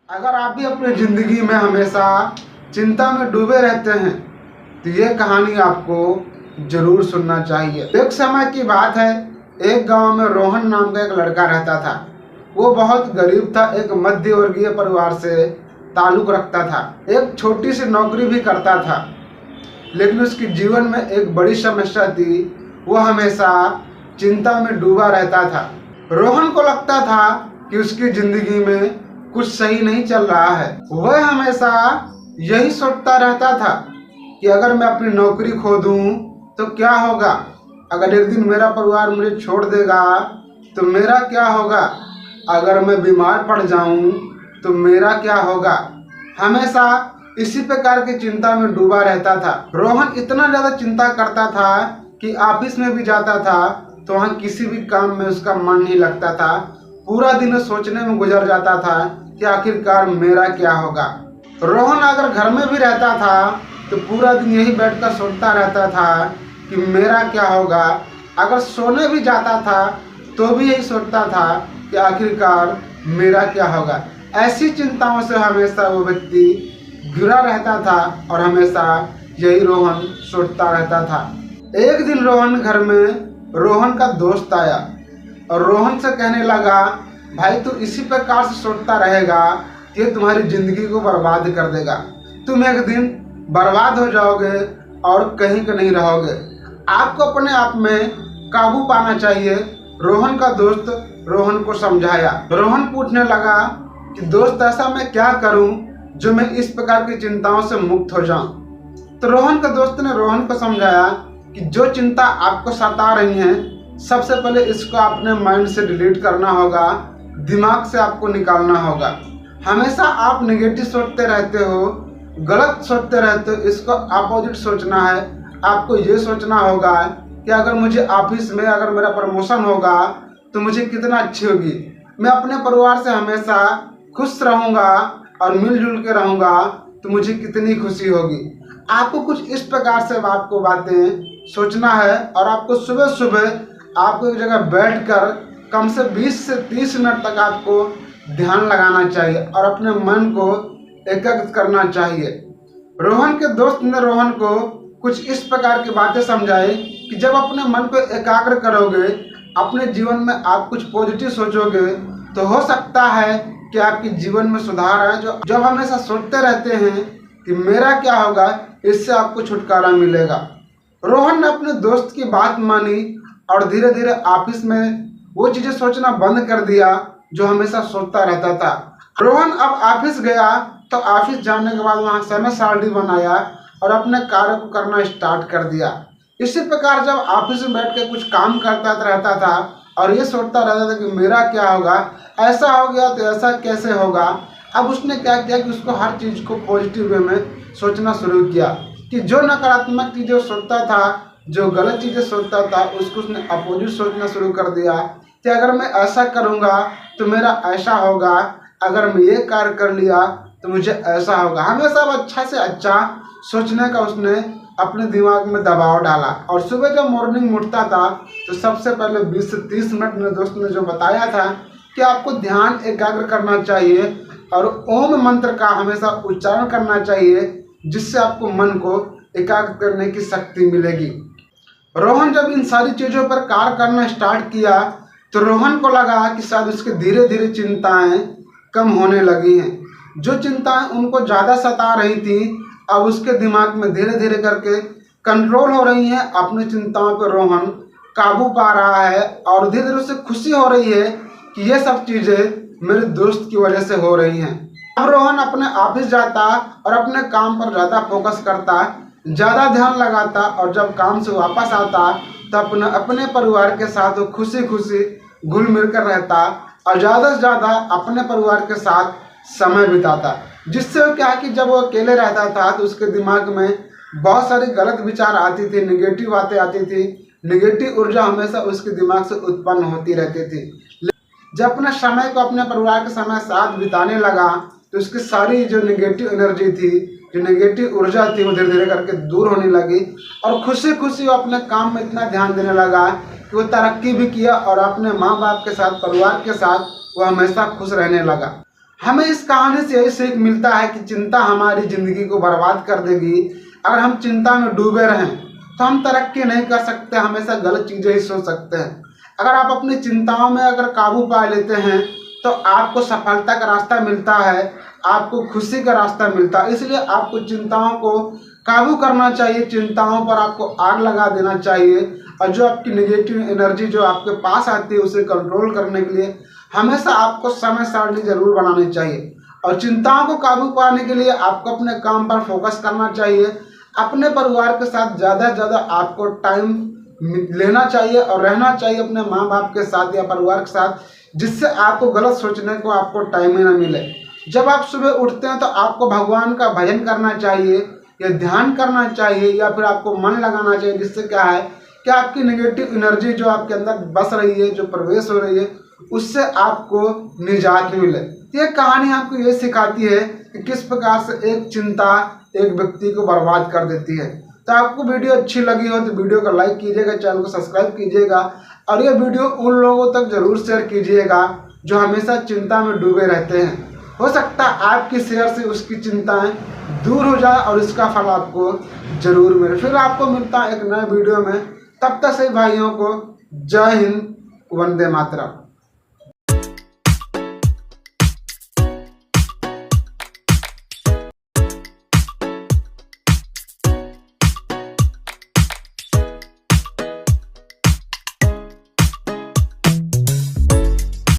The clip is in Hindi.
अगर आप भी अपनी ज़िंदगी में हमेशा चिंता में डूबे रहते हैं तो ये कहानी आपको ज़रूर सुनना चाहिए। एक समय की बात है, एक गांव में रोहन नाम का एक लड़का रहता था। वो बहुत गरीब था, एक मध्य वर्गीय परिवार से ताल्लुक़ रखता था, एक छोटी सी नौकरी भी करता था। लेकिन उसके जीवन में एक बड़ी समस्या थी, वो हमेशा चिंता में डूबा रहता था। रोहन को लगता था कि उसकी ज़िंदगी में कुछ सही नहीं चल रहा है। वह हमेशा यही सोचता रहता था कि अगर मैं अपनी नौकरी खो दूं तो क्या होगा, अगर एक दिन मेरा परिवार मुझे छोड़ देगा तो मेरा क्या होगा, अगर मैं बीमार पड़ जाऊं तो मेरा क्या होगा। हमेशा इसी प्रकार की चिंता में डूबा रहता था। रोहन इतना ज़्यादा चिंता करता था कि ऑफिस में भी जाता था तो वहाँ किसी भी काम में उसका मन नहीं लगता था। पूरा दिन सोचने में गुजर जाता था कि आखिरकार मेरा क्या होगा। रोहन अगर घर में भी रहता था तो पूरा दिन यही बैठकर सोचता रहता था कि मेरा क्या होगा। अगर सोने भी जाता था तो भी यही सोचता था कि आखिरकार मेरा क्या होगा। ऐसी चिंताओं से हमेशा वो व्यक्ति घिरा रहता था और हमेशा यही रोहन सोचता रहता था। एक दिन रोहन घर में रोहन का दोस्त आया और रोहन से कहने लगा, भाई तू इसी प्रकार से सोचता रहेगा कि तुम्हारी ज़िंदगी को बर्बाद कर देगा। तुम एक दिन बर्बाद हो जाओगे और कहीं का नहीं रहोगे। आपको अपने आप में काबू पाना चाहिए। रोहन का दोस्त रोहन को समझाया। रोहन पूछने लगा कि दोस्त ऐसा मैं क्या करूं जो मैं इस प्रकार की चिंताओं से मुक्त हो जाऊं। तो रोहन के दोस्त ने रोहन को समझाया कि जो चिंता आपको सता रही हैं, सबसे पहले इसको अपने माइंड से डिलीट करना होगा, दिमाग से आपको निकालना होगा। हमेशा आप नेगेटिव सोचते रहते हो, गलत सोचते रहते हो, इसको अपोजिट सोचना है। आपको ये सोचना होगा कि अगर मुझे ऑफिस में अगर मेरा प्रमोशन होगा तो मुझे कितना अच्छी होगी, मैं अपने परिवार से हमेशा खुश रहूँगा और मिलजुल के रहूँगा तो मुझे कितनी खुशी होगी। आपको कुछ इस प्रकार से आपको बातें सोचना है और आपको सुबह सुबह आपको एक जगह बैठकर कम से 20 से 30 मिनट तक आपको ध्यान लगाना चाहिए और अपने मन को एकाग्र करना चाहिए। रोहन के दोस्त ने रोहन को कुछ इस प्रकार की बातें समझाई कि जब अपने मन को एकाग्र करोगे, अपने जीवन में आप कुछ पॉजिटिव सोचोगे तो हो सकता है कि आपके जीवन में सुधार आए। जो जब हमेशा सोचते रहते हैं कि मेरा क्या होगा, इससे आपको छुटकारा मिलेगा। रोहन ने अपने दोस्त की बात मानी और धीरे धीरे ऑफिस में वो चीज़ें सोचना बंद कर दिया जो हमेशा सोचता रहता था। रोहन अब ऑफिस गया तो ऑफिस जाने के बाद वहाँ समय सारणी बनाया और अपने कार्य को करना स्टार्ट कर दिया। इसी प्रकार जब ऑफिस में बैठ के कुछ काम करता रहता था और ये सोचता रहता था कि मेरा क्या होगा, ऐसा हो गया तो ऐसा कैसे होगा। अब उसने क्या किया कि उसको हर चीज़ को पॉजिटिव वे में सोचना शुरू किया कि जो नकारात्मक चीज़ें सोचता था, जो गलत चीज़ें सोचता था, उसको उसने अपोजिट सोचना शुरू कर दिया कि अगर मैं ऐसा करूँगा तो मेरा ऐसा होगा, अगर मैं ये कार्य कर लिया तो मुझे ऐसा होगा। हमेशा अच्छा से अच्छा सोचने का उसने अपने दिमाग में दबाव डाला और सुबह जब मॉर्निंग उठता था तो सबसे पहले 20 से 30 मिनट मेरे दोस्त ने जो बताया था कि आपको ध्यान एकाग्र करना चाहिए और ओम मंत्र का हमेशा उच्चारण करना चाहिए, जिससे आपको मन को एकाग्र करने की शक्ति मिलेगी। रोहन जब इन सारी चीज़ों पर कार्य करना स्टार्ट किया तो रोहन को लगा कि शायद उसके धीरे धीरे चिंताएं कम होने लगी हैं। जो चिंताएं उनको ज़्यादा सता रही थी अब उसके दिमाग में धीरे धीरे करके कंट्रोल हो रही हैं। अपनी चिंताओं पर रोहन काबू पा रहा है और धीरे धीरे उसे खुशी हो रही है कि ये सब चीज़ें मेरे दोस्त की वजह से हो रही हैं। अब रोहन अपने ऑफिस जाता और अपने काम पर ज़्यादा फोकस करता, ज़्यादा ध्यान लगाता और जब काम से वापस आता तो अपने परिवार के साथ वो खुशी खुशी घुल मिल कर रहता और ज़्यादा से ज़्यादा अपने परिवार के साथ समय बिताता। जिससे क्या है कि जब वो अकेले रहता था तो उसके दिमाग में बहुत सारी गलत विचार आती थी, निगेटिव बातें आती थी, निगेटिव ऊर्जा हमेशा उसके दिमाग से उत्पन्न होती रहती थी। जब अपने समय को अपने परिवार के समय साथ बिताने लगा तो उसकी सारी जो निगेटिव एनर्जी थी, जो नेगेटिव ऊर्जा थी, वो धीरे धीरे करके दूर होने लगी और खुशी खुशी वो अपने काम में इतना ध्यान देने लगा कि वो तरक्की भी किया और अपने माँ बाप के साथ, परिवार के साथ वो हमेशा खुश रहने लगा। हमें इस कहानी से यही सीख मिलता है कि चिंता हमारी ज़िंदगी को बर्बाद कर देगी। अगर हम चिंता में डूबे रहें तो हम तरक्की नहीं कर सकते, हमेशा गलत चीज़ें ही सोच सकते हैं। अगर आप अपनी चिंताओं में अगर काबू पा लेते हैं तो आपको सफलता का रास्ता मिलता है, आपको खुशी का रास्ता मिलता है। इसलिए आपको चिंताओं को काबू करना चाहिए, चिंताओं पर आपको आग लगा देना चाहिए, और जो आपकी नेगेटिव एनर्जी जो आपके पास आती है उसे कंट्रोल करने के लिए हमेशा आपको समय सारणी जरूर बनानी चाहिए। और चिंताओं को काबू पाने के लिए आपको अपने काम पर फोकस करना चाहिए। अपने परिवार के साथ ज़्यादा से ज़्यादा आपको टाइम लेना चाहिए और रहना चाहिए अपने माँ बाप के साथ या परिवार के साथ, जिससे आपको गलत सोचने को आपको टाइम ही ना मिले। जब आप सुबह उठते हैं तो आपको भगवान का भजन करना चाहिए या ध्यान करना चाहिए या फिर आपको मन लगाना चाहिए, जिससे क्या है कि आपकी नेगेटिव एनर्जी जो आपके अंदर बस रही है, जो प्रवेश हो रही है, उससे आपको निजात मिले। ये कहानी आपको ये सिखाती है कि किस प्रकार से एक चिंता एक व्यक्ति को बर्बाद कर देती है। तो आपको वीडियो अच्छी लगी हो तो वीडियो को लाइक कीजिएगा, चैनल को सब्सक्राइब कीजिएगा, और ये वीडियो उन लोगों तक जरूर शेयर कीजिएगा जो हमेशा चिंता में डूबे रहते हैं। हो सकता है आपकी शेयर से उसकी चिंताएं दूर हो जाए और इसका फल आपको जरूर मिले। फिर आपको मिलता है एक नए वीडियो में, तब तक से भाइयों को जय हिंद, वंदे मातरम।